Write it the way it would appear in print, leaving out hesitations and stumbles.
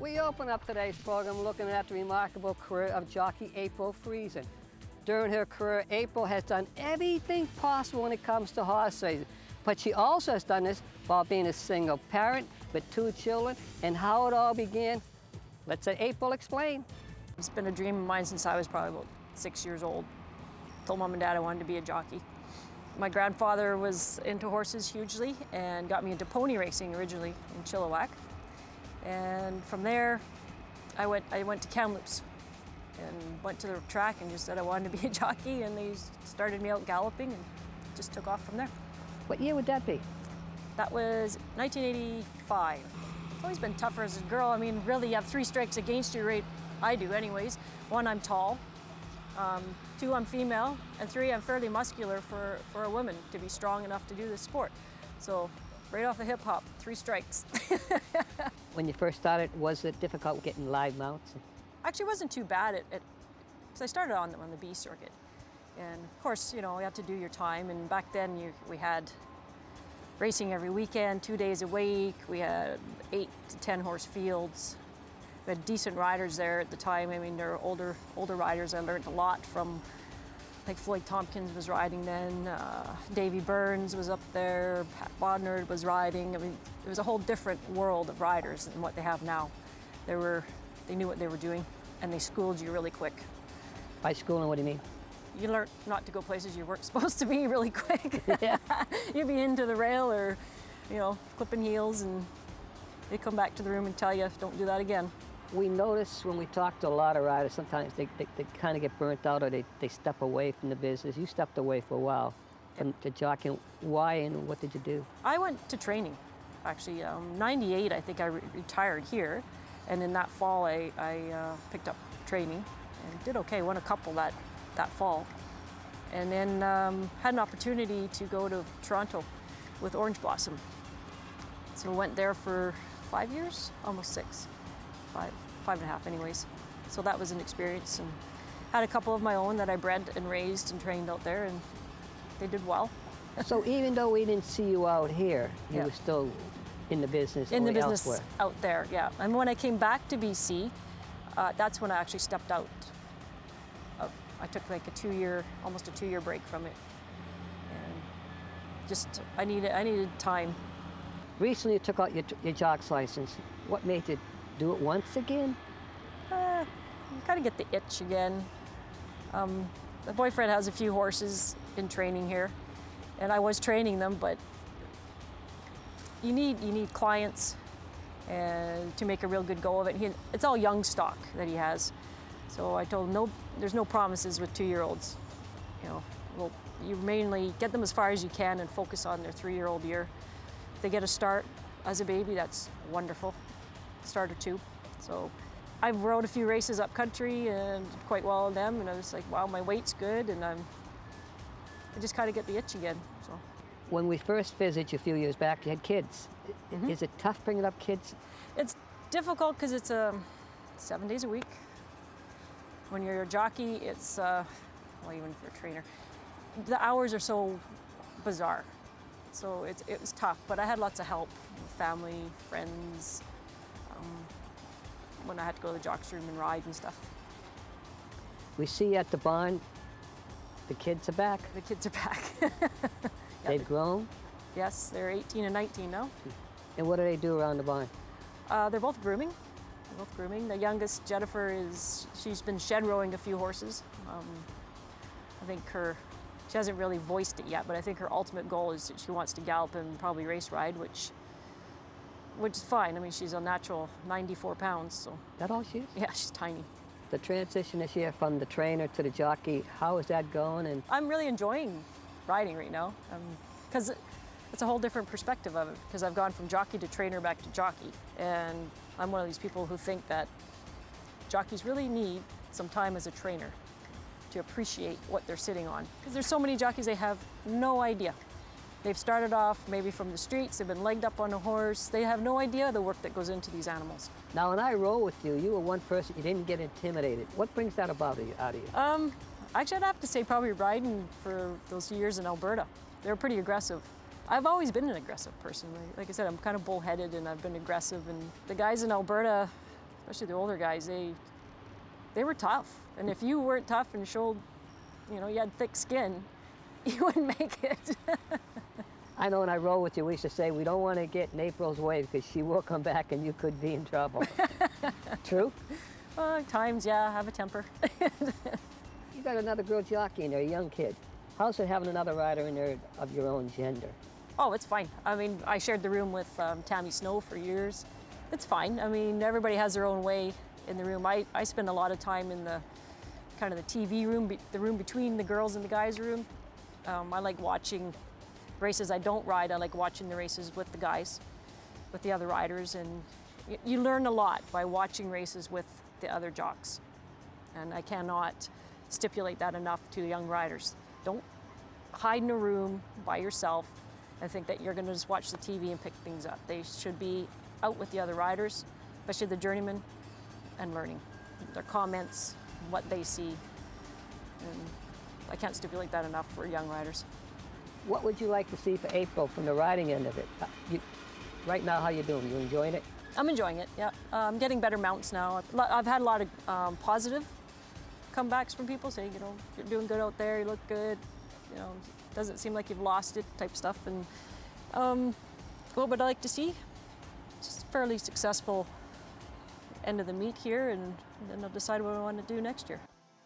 We open up today's program looking at the remarkable career of jockey April Friesen. During her career, April has done everything possible when it comes to horse racing, but she also has done this while being a single parent with 2 children. And how it all began, let's let April explain. It's been a dream of mine since I was probably about 6 years old. Told Mom and Dad I wanted to be a jockey. My grandfather was into horses hugely and got me into pony racing originally in Chilliwack. And from there, I went to Kamloops and went to the track and just said I wanted to be a jockey, and they started me out galloping and just took off from there. What year would that be? That was 1985. It's always been tougher as a girl. I mean, really, you have 3 strikes against you, right? I do anyways. 1, I'm tall. 2, I'm female. And 3, I'm fairly muscular for a woman to be strong enough to do this sport. So right off the hip hop, 3 strikes. When you first started, was it difficult getting live mounts? Actually, it wasn't too bad because I started on the B circuit. And of course, you know, you have to do your time. And back then we had racing every weekend, 2 days a week. We had 8 to 10 horse fields. We had decent riders there at the time. I mean, they're older riders. I learned a lot from, like Floyd Tompkins was riding then, Davy Burns was up there, Pat Bodnard was riding. I mean, it was a whole different world of riders than what they have now. They knew what they were doing, and they schooled you really quick. By schooling, what do you mean? You learn not to go places you weren't supposed to be really quick. Yeah. You'd be into the rail or, you know, clipping heels, and they come back to the room and tell you, don't do that again. We notice when we talk to a lot of riders, sometimes they kind of get burnt out, or they step away from the business. You stepped away for a while from the jockeying. Why, and what did you do? I went to training, actually. 98, I think I retired here. And in that fall, I picked up training and did okay, won a couple that fall. And then had an opportunity to go to Toronto with Orange Blossom. So I went there for 5 years, almost 6, 5.5 anyways. So that was an experience, and had a couple of my own that I bred and raised and trained out there, and they did well. So even though we didn't see you out here, you were still in the business elsewhere? Out there, yeah. And when I came back to BC, that's when I actually stepped out. I took like almost a 2-year break from it. And just, I needed time. Recently you took out your jock's license. What made you do it once again? You kind of get the itch again. My boyfriend has a few horses in training here, and I was training them, but you need clients and to make a real good go of it. It's all young stock that he has. So I told him, there's no promises with 2-year-olds. You know, well, you mainly get them as far as you can and focus on their 3-year-old year. If they get a start as a baby, that's wonderful. Start or 2. So I rode a few races up country and did quite well in them, and I was like, wow, my weight's good, and I just kind of get the itch again. So. When we first visited you a few years back, you had kids. Mm-hmm. Is it tough bringing up kids? It's difficult because it's 7 days a week. When you're a jockey, it's, well, even if you're a trainer, the hours are so bizarre. So it was tough, but I had lots of help, family, friends, when I had to go to the jockey's room and ride and stuff. We see you at the barn, the kids are back. The kids are back. They've grown? Yes, they're 18 and 19 now. And what do they do around the barn? They're both grooming. The youngest, Jennifer, she's been shed rowing a few horses. I think she hasn't really voiced it yet, but I think her ultimate goal is that she wants to gallop and probably race ride, which is fine. I mean, she's a natural 94 pounds, so. That all she is? Yeah, she's tiny. The transition this year from the trainer to the jockey, how is that going? And I'm really enjoying riding right now, because it's a whole different perspective of it, because I've gone from jockey to trainer back to jockey, and I'm one of these people who think that jockeys really need some time as a trainer to appreciate what they're sitting on. Because there's so many jockeys, they have no idea. They've started off maybe from the streets, they've been legged up on a horse, they have no idea the work that goes into these animals. Now when I rode with you, you were one person, you didn't get intimidated. What brings that out of you? Actually, I'd have to say probably riding for those years in Alberta. They were pretty aggressive. I've always been an aggressive person. Like I said, I'm kind of bullheaded and I've been aggressive, and the guys in Alberta especially the older guys, they were tough. And if you weren't tough and showed, you know, you had thick skin, you wouldn't make it. I know when I rode with you, we used to say, we don't want to get in April's way because she will come back and you could be in trouble. True? Times, yeah, I have a temper. You got another girl jockey in there, a young kid. How's it having another rider in there of your own gender? Oh, it's fine. I mean, I shared the room with Tammy Snow for years. It's fine. I mean, everybody has their own way in the room. I spend a lot of time in the kind of the TV room, the room between the girls and the guys' room. I like watching races I don't ride. I like watching the races with the guys, with the other riders, and you learn a lot by watching races with the other jocks. And I cannot stipulate that enough to young riders. Don't hide in a room by yourself and think that you're going to just watch the TV and pick things up. They should be out with the other riders, especially the journeymen, and learning their comments, what they see. And I can't stipulate that enough for young riders. What would you like to see for April from the riding end of it? Right now, how you doing? You enjoying it? I'm enjoying it, yeah. I'm getting better mounts now. I've had a lot of positive comebacks from people saying, you know, you're doing good out there, you look good, you know, doesn't seem like you've lost it type stuff. And what would I like to see? Just a fairly successful end of the meet here, and then I'll decide what I want to do next year.